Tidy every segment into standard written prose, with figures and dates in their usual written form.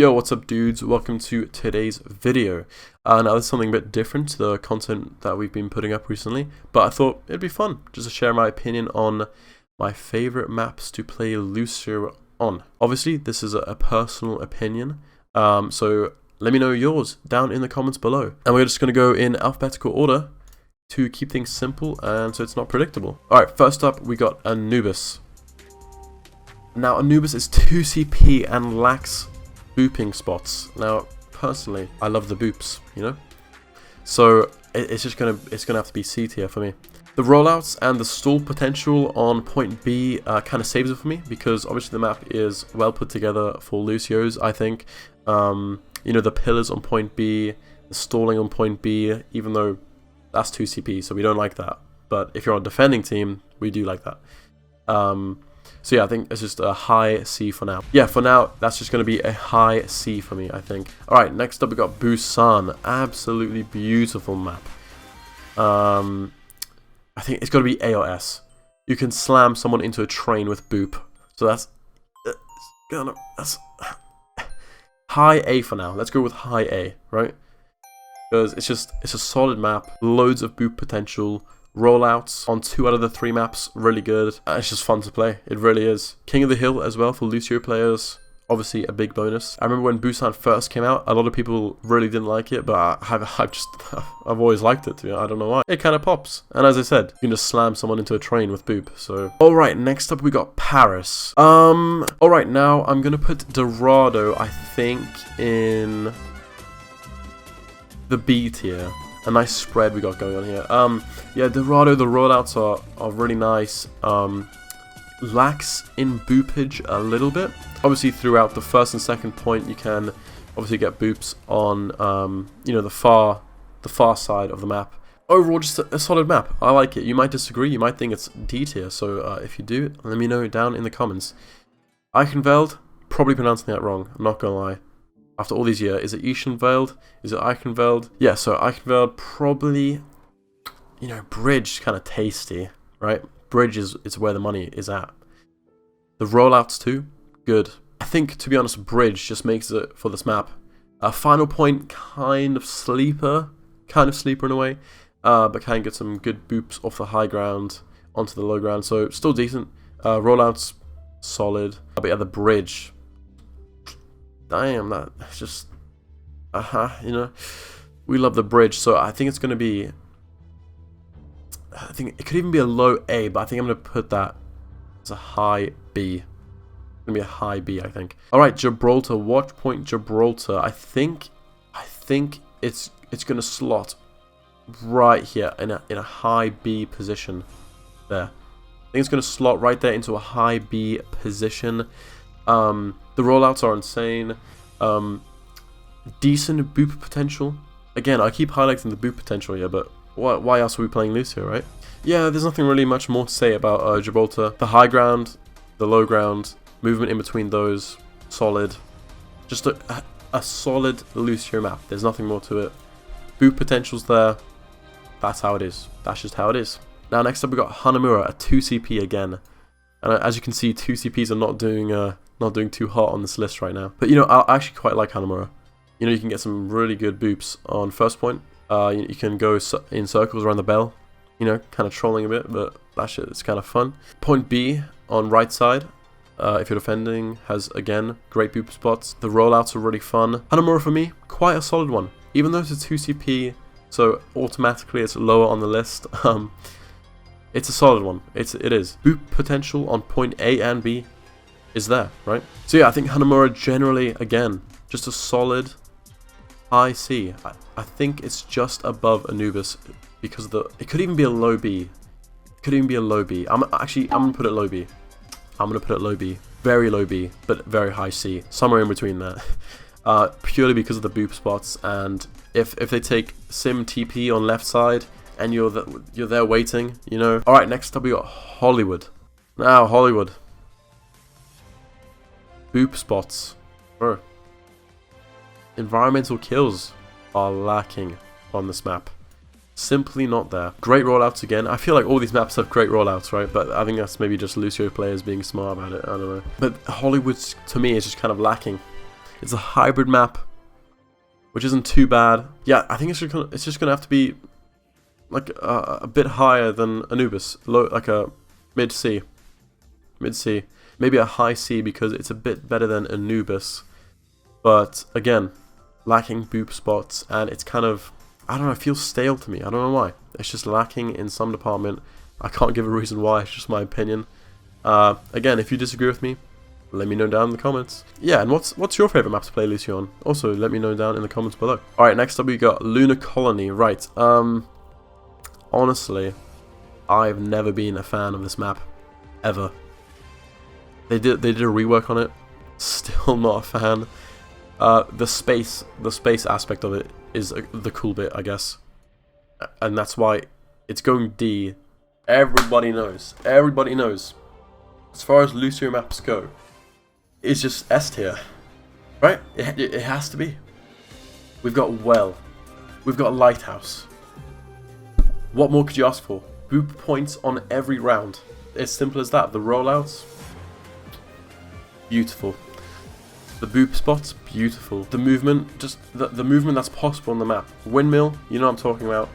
Yo, what's up dudes? Welcome to today's video. Now this is something a bit different to the content that we've been putting up recently, but I thought it'd be fun just to share my opinion on my favorite maps to play Lucio on. Obviously, this is a personal opinion, so let me know yours down in the comments below. And we're just going to go in alphabetical order to keep things simple and so it's not predictable. Alright, first up we got Anubis. Now Anubis is 2 CP and lacks booping spots. Now personally I love the boops, you know, so it's gonna have to be C tier for me. The rollouts and the stall potential on point B kind of saves it for me, because obviously the map is well put together for Lucio's. I think you know, the pillars on point B, the stalling on point B, even though that's 2 CP, so we don't like that, but if you're on a defending team we do like that. So yeah, I think it's just a high C for now. Yeah, for now, that's just going to be a high C for me, I think. Alright, next up we got Busan. Absolutely beautiful map. I think it's got to be A or S. You can slam someone into a train with boop. So that's high A for now. Let's go with high A, right? Because it's a solid map. Loads of boop potential. Rollouts on 2 out of the 3 maps, really good. It's just fun to play, it really is. King of the Hill as well for Lucio players, obviously a big bonus. I remember when Busan first came out, a lot of people really didn't like it, but I've always liked it, I don't know why. It kind of pops, and as I said, you can just slam someone into a train with boop, so. Alright, next up we got Paris. Alright, now I'm gonna put Dorado, I think, in the B tier. A nice spread we got going on here. Yeah, Dorado, the rollouts are really nice. Lacks in boopage a little bit. Obviously, throughout the first and second point, you can obviously get boops on you know, the far side of the map. Overall, just a solid map. I like it. You might disagree. You might think it's D tier. So if you do, let me know down in the comments. Eichenveld, probably pronouncing that wrong. I'm not gonna lie. After all these years, is it Eichenveld? Is it Eichenveld? Yeah, so Eichenveld probably, you know, Bridge kind of tasty, right? Bridge is where the money is at. The rollouts too, good. I think, to be honest, Bridge just makes it for this map. Final point, kind of sleeper in a way, but can get some good boops off the high ground onto the low ground, so still decent. Rollouts, solid. But yeah, the Bridge. Damn, that's just, you know, we love the Bridge, so I think it's going to be, I think it could even be a low A, but I think I'm going to put that as a high B. It's going to be a high B, I think. Alright, Gibraltar, watch point Gibraltar. I think it's going to slot right here in a high B position there. I think it's going to slot right there into a high B position. The rollouts are insane. Decent boop potential. Again, I keep highlighting the boop potential here, but why else are we playing Lucio, right? Yeah, there's nothing really much more to say about Gibraltar. The high ground, the low ground, movement in between those, solid. Just a solid Lucio map. There's nothing more to it. Boop potential's there. That's how it is. That's just how it is. Now, next up we got Hanamura, a 2 CP again. And as you can see, 2 CPs are not doing too hot on this list right now. But you know, I actually quite like Hanamura. You know, you can get some really good boops on first point. You can go in circles around the bell. You know, kind of trolling a bit, but that shit is kind of fun. Point B on right side, if you're defending, has again great boop spots. The rollouts are really fun. Hanamura for me, quite a solid one. Even though it's a 2 CP, so automatically it's lower on the list. It's a solid one. It is. Boop potential on point A and B is there, right? So yeah, I think Hanamura generally, again, just a solid high C. I think it's just above Anubis because it could even be a low B. It could even be a low B. I'm gonna put it low B. I'm gonna put it low B. Very low B, but very high C. Somewhere in between there. Purely because of the boop spots, and if they take Sim TP on left side, and you're there waiting, you know. Alright, next up we got Hollywood. Now, Hollywood. Boop spots. Bro. Environmental kills are lacking on this map. Simply not there. Great rollouts again. I feel like all these maps have great rollouts, right? But I think that's maybe just Lucio players being smart about it. I don't know. But Hollywood, to me, is just kind of lacking. It's a hybrid map, which isn't too bad. Yeah, I think it's just gonna have to be like a bit higher than Anubis, like a mid C, maybe a high C because it's a bit better than Anubis. But again, lacking boop spots, and it's kind of, I don't know, it feels stale to me. I don't know why. It's just lacking in some department. I can't give a reason why. It's just my opinion. Again, if you disagree with me, let me know down in the comments. Yeah, and what's your favorite map to play Lucio on? Also, let me know down in the comments below. All right, next up we got Lunar Colony. Right. Honestly, I've never been a fan of this map, ever. They did a rework on it. Still not a fan. The space aspect of it is the cool bit, I guess, and that's why it's going D. Everybody knows. Everybody knows. As far as Lucio maps go, it's just S tier, right? It has to be. We've got Well. We've got Lighthouse. What more could you ask for? Boop points on every round. As simple as that. The rollouts, beautiful. The boop spots, beautiful. The movement, just the movement that's possible on the map. Windmill, you know what I'm talking about.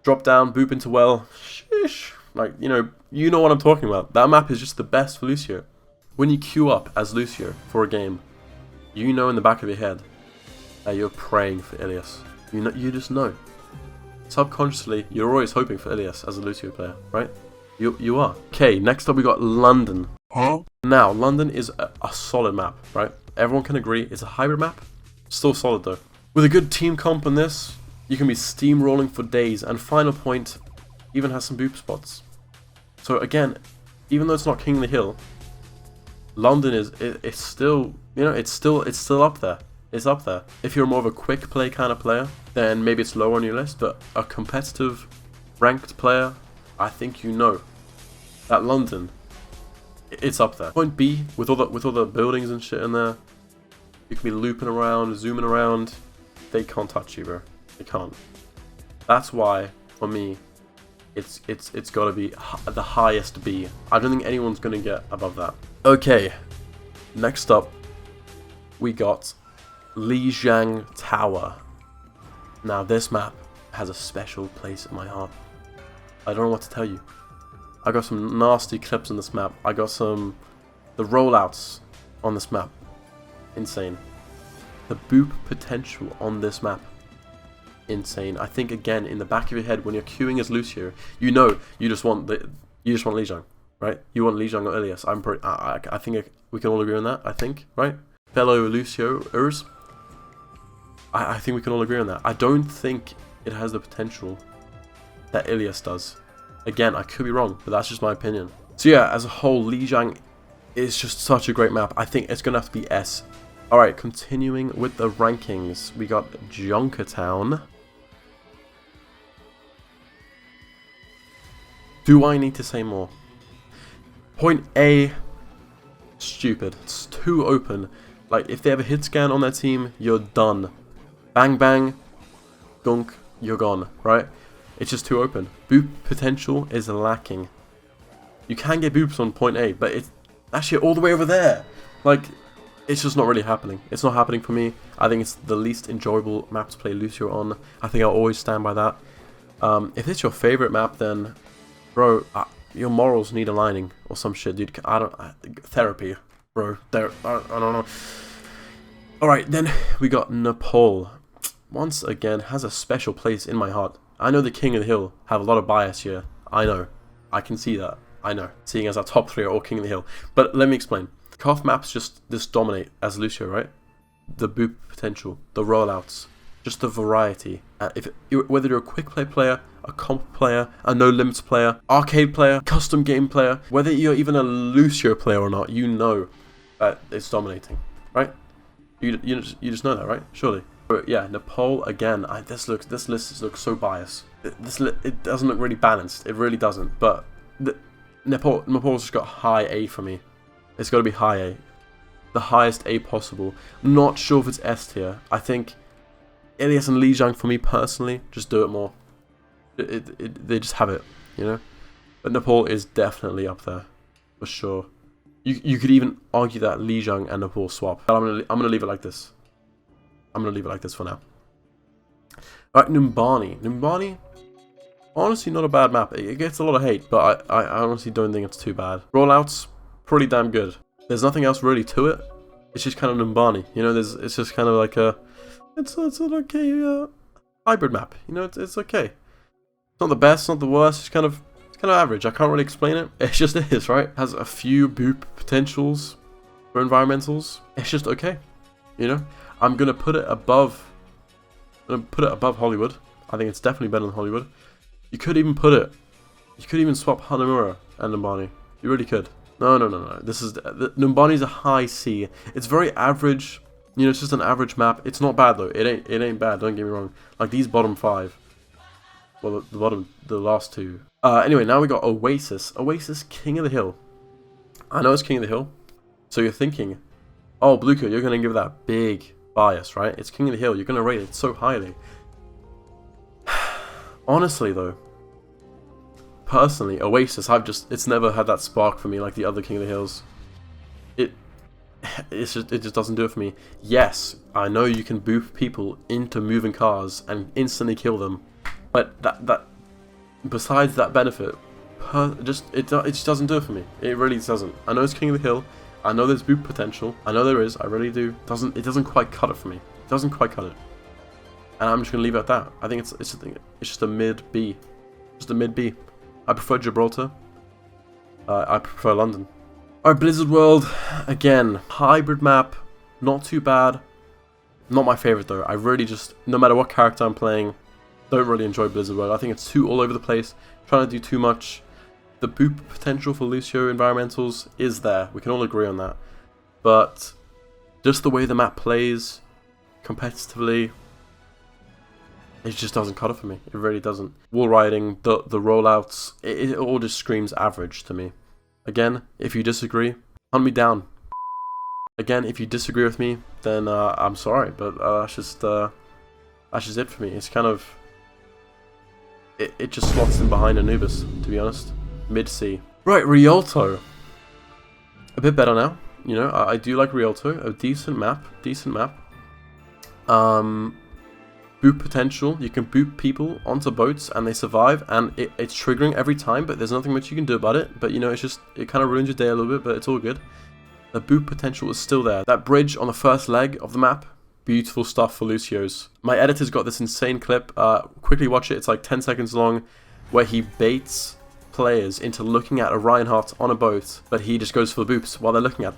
Drop down, boop into Well. Sheesh. Like, you know what I'm talking about. That map is just the best for Lucio. When you queue up as Lucio for a game, you know in the back of your head that you're praying for Ilias. You just know. Subconsciously, you're always hoping for Ilias as a Lucio player, right? You are. Okay, next up we got London. Huh? Now, London is a solid map, right? Everyone can agree it's a hybrid map. Still solid though. With a good team comp on this, you can be steamrolling for days, and Final Point even has some boop spots. So again, even though it's not King of the Hill, London it's still, it's still up there. It's up there. If you're more of a quick play kind of player, then maybe it's lower on your list, but a competitive ranked player, I think that London, it's up there. Point B, with all the buildings and shit in there, you can be looping around, zooming around, they can't touch you, bro. They can't. That's why, for me, it's got to be the highest B. I don't think anyone's going to get above that. Okay, next up, we got Lijiang Tower. Now, this map has a special place in my heart. I don't know what to tell you. I got some nasty clips on this map. I got the rollouts on this map. Insane. The boop potential on this map. Insane. I think again, in the back of your head, when you're queuing as Lucio, you just want Lijiang, right? You want Lijiang or Ilias. I think we can all agree on that. I think, right? Fellow Lucioers, I think we can all agree on that. I don't think it has the potential that Ilias does. Again, I could be wrong, but that's just my opinion. So yeah, as a whole, Lijiang is just such a great map. I think it's gonna have to be S. All right, continuing with the rankings, we got Junkertown. Do I need to say more? Point A, stupid. It's too open. Like, if they have a hit scan on their team, you're done. Bang, bang, gunk, you're gone, right? It's just too open. Boop potential is lacking. You can get boops on point A, but it's actually all the way over there. Like, it's just not really happening. It's not happening for me. I think it's the least enjoyable map to play Lucio on. I think I'll always stand by that. If it's your favorite map, then, bro, your morals need aligning or some shit, dude. Therapy, bro. I don't know. All right, then we got Nepal. Once again, has a special place in my heart. I know the King of the Hill have a lot of bias here. I know. I can see that. I know. Seeing as our top 3 are all King of the Hill. But let me explain. Cough maps just dominate as Lucio, right? The boop potential, the rollouts, just the variety. Whether you're a quick play player, a comp player, a no limits player, arcade player, custom game player, whether you're even a Lucio player or not, you know that it's dominating, right? You just know that, right? Surely. But yeah, Nepal again. This list looks so biased. It doesn't look really balanced. It really doesn't. But Nepal's just got high A for me. It's got to be high A, the highest A possible. Not sure if it's S tier. I think Ilias and Lijiang for me personally just do it more. They just have it, you know. But Nepal is definitely up there for sure. You could even argue that Lijiang and Nepal swap. But I'm gonna leave it like this. I'm gonna leave it like this for now. Alright, Numbani, honestly not a bad map. It gets a lot of hate, but I honestly don't think it's too bad. Rollouts, pretty damn good. There's nothing else really to it. It's just kind of Numbani, you know. It's just kind of like it's an okay hybrid map. You know, it's okay. It's not the best, not the worst. It's kind of average. I can't really explain it. It just is, right? Has a few boop potentials for environmentals. It's just okay. You know, I'm gonna put it above. Hollywood. I think it's definitely better than Hollywood. You could even swap Hanamura and Numbani. You really could. No. This is Numbani's a high C. It's very average. You know, it's just an average map. It's not bad though. It ain't bad. Don't get me wrong. Like these bottom 5. Well, the last 2. Anyway, now we got Oasis. Oasis, King of the Hill. I know it's King of the Hill. So you're thinking, oh, Bluko, you're gonna give that big bias, right? It's King of the Hill. You're gonna rate it so highly. Honestly, though, personally, Oasis, it's never had that spark for me like the other King of the Hills. It just doesn't do it for me. Yes, I know you can boop people into moving cars and instantly kill them, but that besides that benefit, it just doesn't do it for me. It really doesn't. I know it's King of the Hill. I know there's boop potential. I know there is. I really do. It doesn't quite cut it for me. It doesn't quite cut it. And I'm just gonna leave it at that. I think it's just a mid B. Just a mid B. I prefer Gibraltar. I prefer London. Alright, Blizzard World, again, hybrid map, not too bad. Not my favorite though. I really just, no matter what character I'm playing, don't really enjoy Blizzard World. I think it's too all over the place, trying to do too much. The boop potential for Lucio environmentals is there. We can all agree on that. But just the way the map plays competitively, it just doesn't cut it for me. It really doesn't. Wall riding, the rollouts, it all just screams average to me. Again, if you disagree, hunt me down. Again, if you disagree with me, then I'm sorry, but that's just it for me. It's kind of, it just slots in behind Anubis, to be honest. Mid C. Right, Rialto. A bit better now. You know, I do like Rialto. A decent map. Boop potential. You can boop people onto boats and they survive, and it's triggering every time, but there's nothing much you can do about it. But you know, it kind of ruins your day a little bit, but it's all good. The boop potential is still there. That bridge on the first leg of the map, beautiful stuff for Lucio's. My editor's got this insane clip. Quickly watch it. It's like 10 seconds long, where he baits players into looking at a Reinhardt on a boat, but he just goes for the boops while they're looking at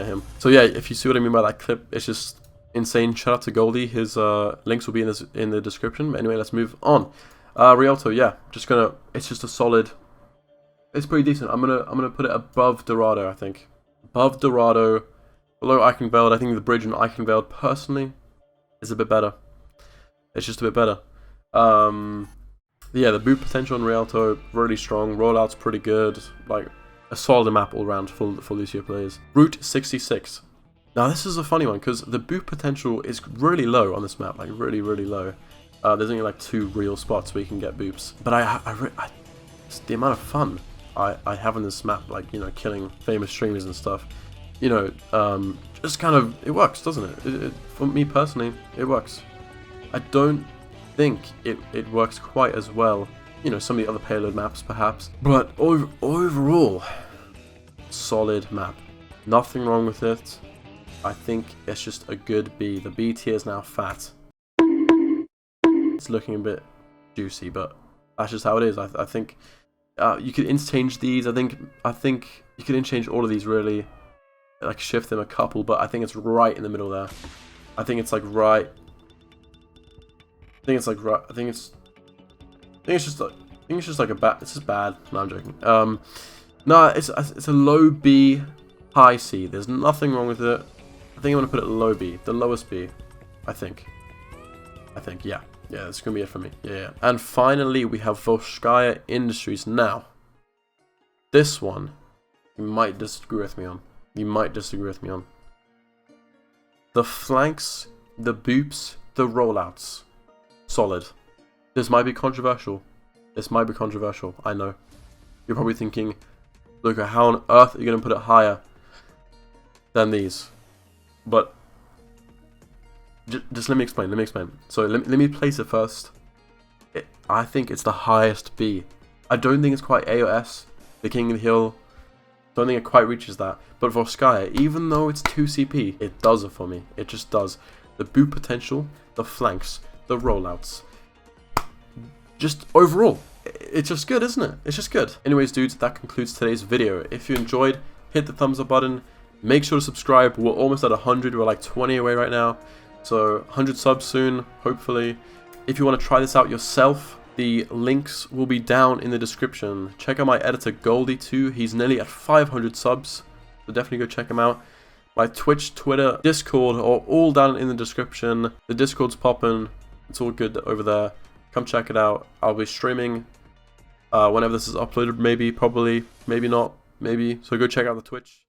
him. So yeah, if you see what I mean by that clip, it's just insane. Shout out to Goldy. His links will be in the description. But anyway, let's move on. Rialto, yeah, it's just a solid. It's pretty decent. I'm gonna put it above Dorado. I think above Dorado, below Eichenfeld. I think the bridge in Eichenfeld personally is a bit better. It's just a bit better. Yeah, the boot potential in Rialto really strong. Rollout's pretty good. Like a solid map all around for Lucio players. Route 66. Now this is a funny one because the boot potential is really low on this map, like really low. There's only like 2 real spots where you can get boops, but it's the amount of fun I have on this map, like, you know, killing famous streamers and stuff. You know, just kind of, it works, doesn't it? For me personally, it works. I don't think it works quite as well, you know, some of the other payload maps perhaps, but overall, solid map. Nothing wrong with it. I think it's just a good B. The B tier is now fat. It's looking a bit juicy, but that's just how it is. I think you could interchange these. I think you could interchange all of these really, like shift them a couple, but I think it's right in the middle there. I think it's like right. I think it's just like a bad. It's just bad. No, I'm joking. No, it's a low B, high C. There's nothing wrong with it. I think I'm gonna put it low B, the lowest B. I think, yeah, that's gonna be it for me. Yeah. And finally, we have Volskaya Industries. Now, this one, you might disagree with me on. The flanks, the boops, the rollouts, solid. This might be controversial. I know. You're probably thinking, Bluko, how on earth are you going to put it higher than these? But just let me explain. So let me place it first. I think it's the highest B. I don't think it's quite A or S. The King of the Hill, don't think it quite reaches that. But for Sky, even though it's 2 CP, it does it for me. It just does. The boot potential, the flanks, the rollouts. Just overall, it's just good, isn't it? It's just good. Anyways, dudes, that concludes today's video. If you enjoyed, hit the thumbs up button. Make sure to subscribe. We're almost at 100. We're like 20 away right now. So 100 subs soon, hopefully. If you want to try this out yourself, the links will be down in the description. Check out my editor Goldy too. He's nearly at 500 subs. So definitely go check him out. My Twitch, Twitter, Discord are all down in the description. The Discord's popping. It's all good over there. Come check it out. I'll be streaming whenever this is uploaded. Maybe, probably, maybe not, maybe. So go check out the Twitch.